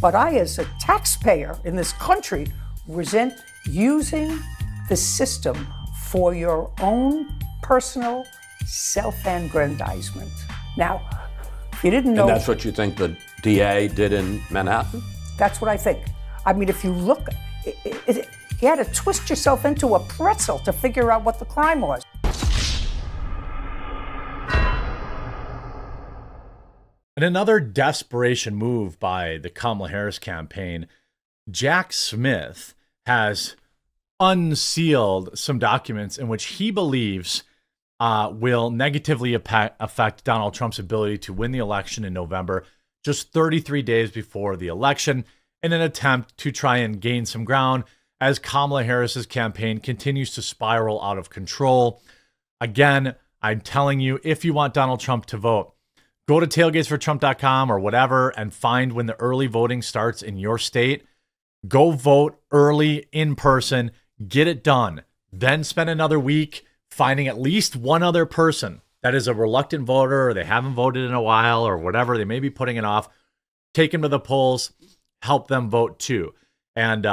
But I, as a taxpayer in this country, resent using the system for your own personal self-aggrandizement. Now, if you didn't know... And that's what you think the DA did in Manhattan? That's what I think. I mean, if you look, you had to twist yourself into a pretzel to figure out what the crime was. In another desperation move by the Kamala Harris campaign, Jack Smith has unsealed some documents in which he believes will negatively affect Donald Trump's ability to win the election in November, just 33 days before the election, in an attempt to try and gain some ground as Kamala Harris's campaign continues to spiral out of control. Again, I'm telling you, if you want Donald Trump to vote, go to tailgatesfortrump.com or whatever and find when the early voting starts in your state. Go vote early in person, get it done. Then spend another week finding at least one other person that is a reluctant voter or they haven't voted in a while or whatever. They may be putting it off. Take them to the polls, help them vote too. And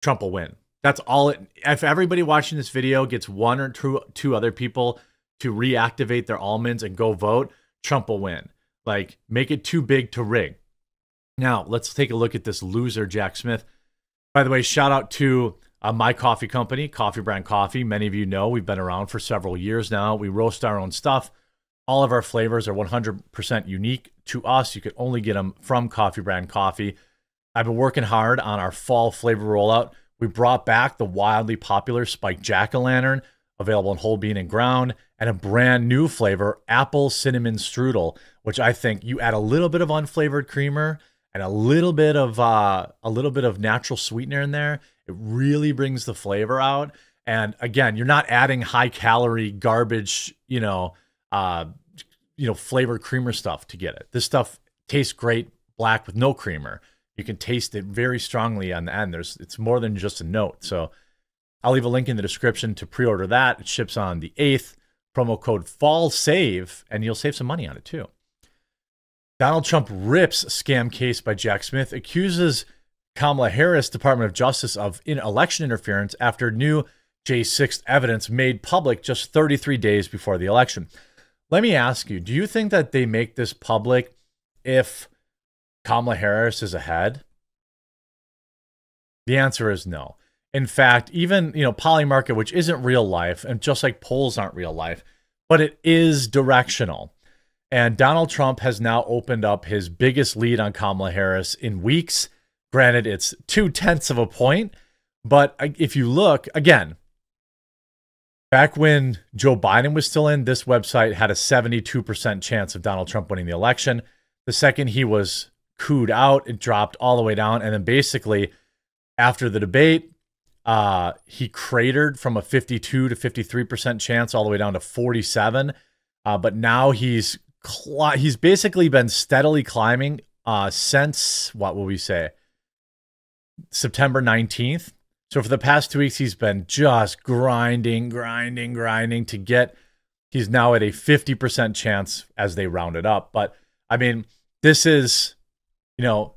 Trump will win. That's all. If everybody watching this video gets one or two other people to reactivate their almonds and go vote, Trump will win. Like, make it too big to rig. Now, let's take a look at this loser, Jack Smith. By the way, shout out to my coffee company, Coffee Brand Coffee. Many of you know we've been around for several years now. We roast our own stuff. All of our flavors are 100% unique to us. You can only get them from Coffee Brand Coffee. I've been working hard on our fall flavor rollout. We brought back the wildly popular Spiked Jack-o'-lantern, available in whole bean and ground, and a brand new flavor, apple cinnamon strudel, which I think you add a little bit of unflavored creamer and a little bit of natural sweetener in there. It really brings the flavor out. And again, you're not adding high calorie garbage, flavored creamer stuff to get it. This stuff tastes great black with no creamer. You can taste it very strongly on the end. It's more than just a note. So I'll leave a link in the description to pre-order that. It ships on the 8th. Promo code FALLSAVE, and you'll save some money on it too. Donald Trump rips scam case by Jack Smith, accuses Kamala Harris Department of Justice of election interference after new J6 evidence made public just 33 days before the election. Let me ask you, do you think that they make this public if Kamala Harris is ahead? The answer is no. In fact, even, Polymarket, which isn't real life, and just like polls aren't real life, but it is directional. And Donald Trump has now opened up his biggest lead on Kamala Harris in weeks. Granted, it's 0.2 of a point. But if you look, again, back when Joe Biden was still in, this website had a 72% chance of Donald Trump winning the election. The second he was cooed out, it dropped all the way down. And then basically, after the debate, he cratered from a 52 to 53% chance all the way down to 47. But now he's basically been steadily climbing since, what will we say, September 19th. So for the past 2 weeks, he's been just grinding to get, he's now at a 50% chance as they round it up. But I mean, this is, the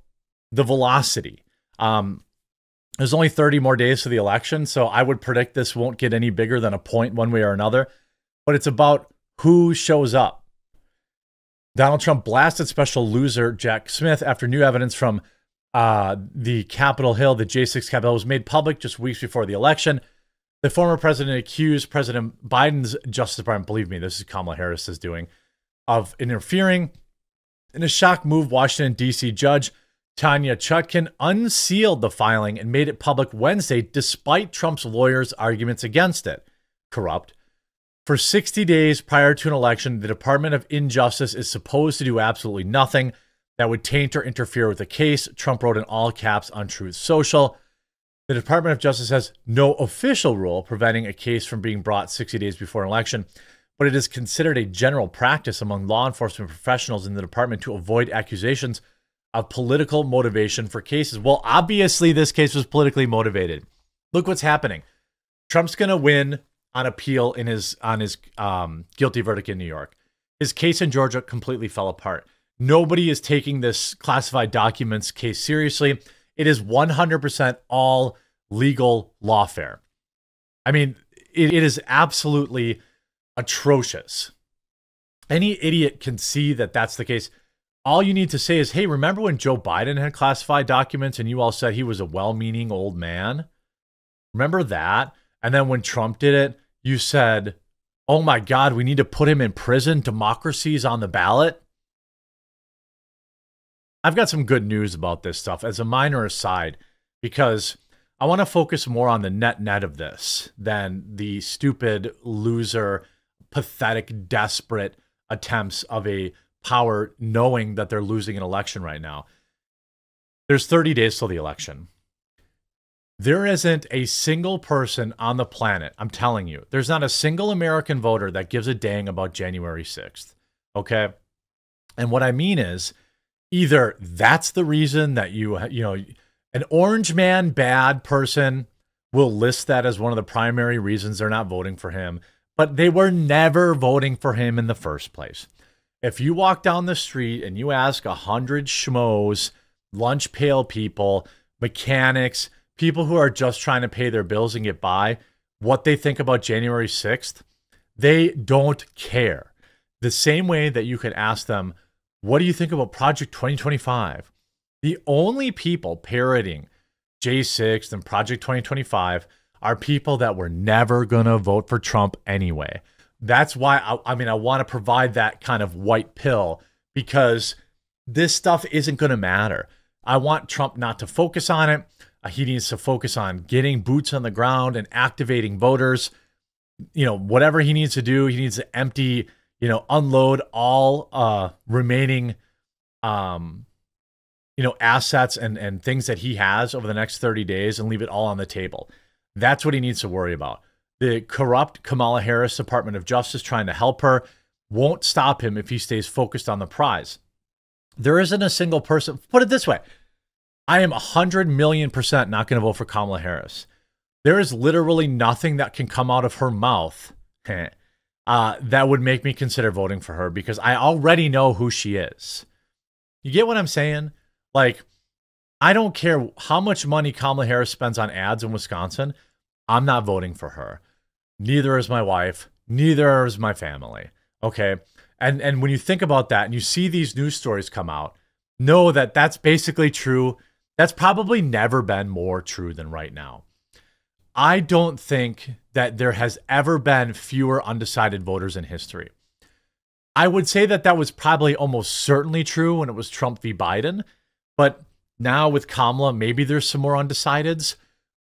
velocity. There's only 30 more days to the election, so I would predict this won't get any bigger than a point one way or another. But it's about who shows up. Donald Trump blasted special loser Jack Smith after new evidence from the Capitol Hill, the J6 Capitol, was made public just weeks before the election. The former president accused President Biden's Justice Department, believe me, this is Kamala Harris is doing, of interfering. In a shock move, Washington, D.C. Judge Tanya Chutkan unsealed the filing and made it public Wednesday, despite Trump's lawyers' arguments against it. Corrupt. For 60 days prior to an election, the Department of Injustice is supposed to do absolutely nothing that would taint or interfere with the case, Trump wrote in all caps on Truth Social. The Department of Justice has no official rule preventing a case from being brought 60 days before an election, but it is considered a general practice among law enforcement professionals in the department to avoid accusations of political motivation for cases. Well, obviously this case was politically motivated. Look what's happening. Trump's going to win on appeal on his guilty verdict in New York. His case in Georgia completely fell apart. Nobody is taking this classified documents case seriously. It is 100% all legal lawfare. I mean, it is absolutely atrocious. Any idiot can see that that's the case. All you need to say is, hey, remember when Joe Biden had classified documents and you all said he was a well-meaning old man? Remember that? And then when Trump did it, you said, oh my God, we need to put him in prison. Democracy's on the ballot. I've got some good news about this stuff as a minor aside, because I want to focus more on the net of this than the stupid, loser, pathetic, desperate attempts of a power knowing that they're losing an election right now. There's 30 days till the election. There isn't a single person on the planet, I'm telling you, there's not a single American voter that gives a dang about January 6th, okay? And what I mean is, either that's the reason that you know, an orange man bad person will list that as one of the primary reasons they're not voting for him, but they were never voting for him in the first place. If you walk down the street and you ask 100 schmoes, lunch pail people, mechanics, people who are just trying to pay their bills and get by, what they think about January 6th, they don't care. The same way that you could ask them, what do you think about Project 2025? The only people parroting J6 and Project 2025 are people that were never going to vote for Trump anyway. That's why, I want to provide that kind of white pill, because this stuff isn't going to matter. I want Trump not to focus on it. He needs to focus on getting boots on the ground and activating voters. You know, whatever he needs to do, he needs to empty, unload all remaining, assets and things that he has over the next 30 days and leave it all on the table. That's what he needs to worry about. The corrupt Kamala Harris Department of Justice trying to help her won't stop him if he stays focused on the prize. There isn't a single person, put it this way, I am 100 million % not going to vote for Kamala Harris. There is literally nothing that can come out of her mouth that would make me consider voting for her, because I already know who she is. You get what I'm saying? Like, I don't care how much money Kamala Harris spends on ads in Wisconsin. I'm not voting for her. Neither is my wife. Neither is my family. Okay? And when you think about that and you see these news stories come out, know that that's basically true. That's probably never been more true than right now. I don't think that there has ever been fewer undecided voters in history. I would say that that was probably almost certainly true when it was Trump v. Biden, but now with Kamala, maybe there's some more undecideds,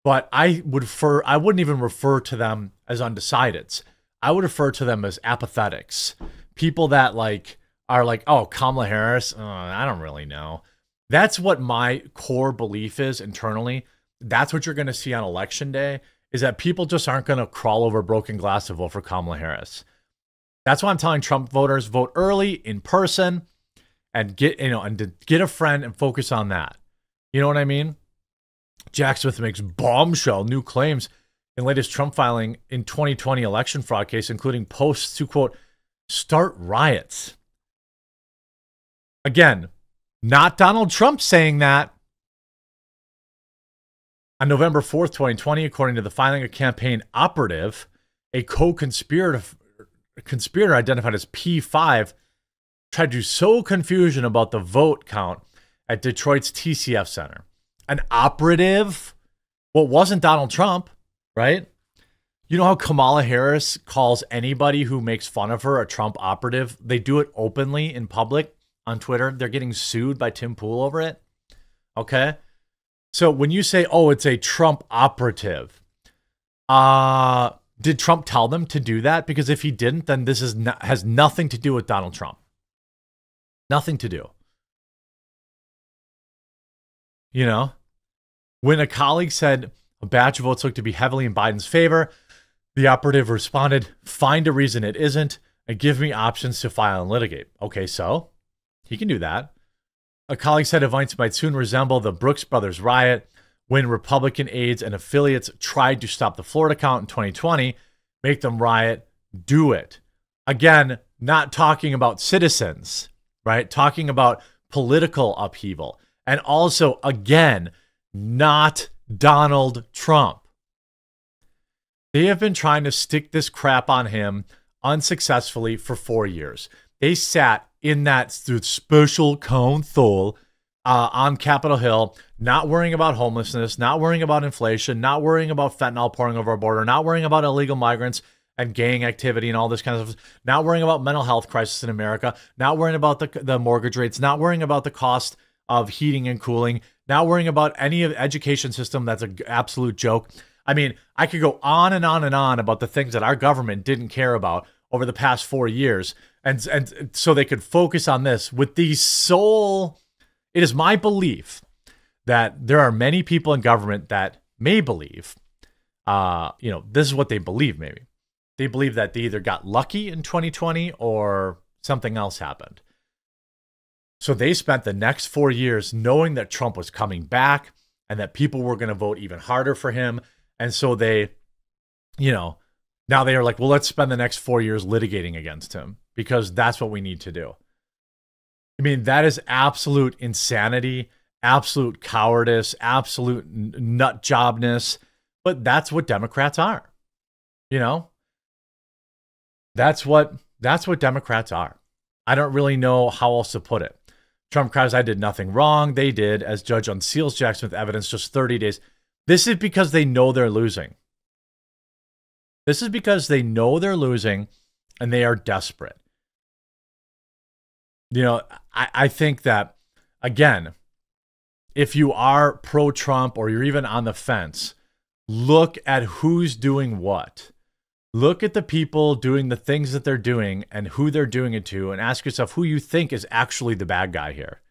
but I wouldn't even refer to them as undecideds. I would refer to them as apathetics. People that are like, oh, Kamala Harris, I don't really know. That's what my core belief is internally. That's what you're going to see on election day, is that people just aren't going to crawl over broken glass to vote for Kamala Harris. That's why I'm telling Trump voters, vote early, in person, and get a friend and focus on that. You know what I mean? Jack Smith makes bombshell new claims in latest Trump filing in 2020 election fraud case, including posts to, quote, start riots. Again, not Donald Trump saying that. On November 4th, 2020, according to the filing, a campaign operative, a co-conspirator identified as P5, tried to sow confusion about the vote count at Detroit's TCF Center. An operative? Well, it wasn't Donald Trump, right? You know how Kamala Harris calls anybody who makes fun of her a Trump operative? They do it openly in public on Twitter. They're getting sued by Tim Pool over it. Okay? So when you say, oh, it's a Trump operative, did Trump tell them to do that? Because if he didn't, then this has nothing to do with Donald Trump. Nothing to do. You know, when a colleague said a batch of votes looked to be heavily in Biden's favor, the operative responded, find a reason it isn't, and give me options to file and litigate. Okay, so he can do that. A colleague said events might soon resemble the Brooks Brothers riot when Republican aides and affiliates tried to stop the Florida count in 2020, make them riot, do it. Again, not talking about citizens, right? Talking about political upheaval. And also, again, not Donald Trump. They have been trying to stick this crap on him unsuccessfully for 4 years. They sat in that special council on Capitol Hill, not worrying about homelessness, not worrying about inflation, not worrying about fentanyl pouring over our border, not worrying about illegal migrants and gang activity and all this kind of stuff, not worrying about mental health crisis in America, not worrying about the mortgage rates, not worrying about the cost of heating and cooling, not worrying about any of the education system that's an absolute joke. I mean, I could go on and on and on about the things that our government didn't care about over the past 4 years. And so they could focus on this with the sole... It is my belief that there are many people in government that may believe, this is what they believe maybe. They believe that they either got lucky in 2020 or something else happened. So they spent the next 4 years knowing that Trump was coming back and that people were going to vote even harder for him. And so they, now they are like, well, let's spend the next 4 years litigating against him because that's what we need to do. I mean, that is absolute insanity, absolute cowardice, absolute nut jobness. But that's what Democrats are. That's what Democrats are. I don't really know how else to put it. Trump cries, I did nothing wrong. They did, as judge unseals Jackson with evidence just 30 days. This is because they know they're losing. This is because they know they're losing and they are desperate. I think that, again, if you are pro-Trump or you're even on the fence, look at who's doing what. Look at the people doing the things that they're doing and who they're doing it to, and ask yourself who you think is actually the bad guy here.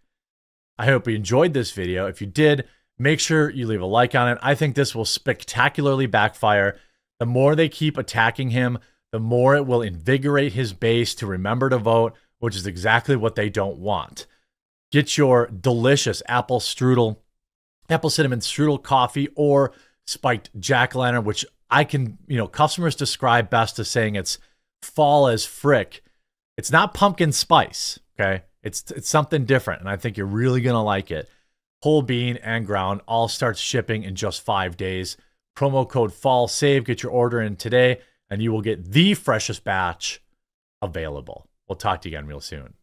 I hope you enjoyed this video. If you did, make sure you leave a like on it. I think this will spectacularly backfire. The more they keep attacking him, the more it will invigorate his base to remember to vote, which is exactly what they don't want. Get your delicious apple cinnamon strudel coffee or spiked jack-o'-lantern, which I can, customers describe best as saying it's fall as frick. It's not pumpkin spice, okay? It's something different, and I think you're really going to like it. Whole bean and ground all starts shipping in just 5 days. Promo code FALLSAVE. Get your order in today, and you will get the freshest batch available. We'll talk to you again real soon.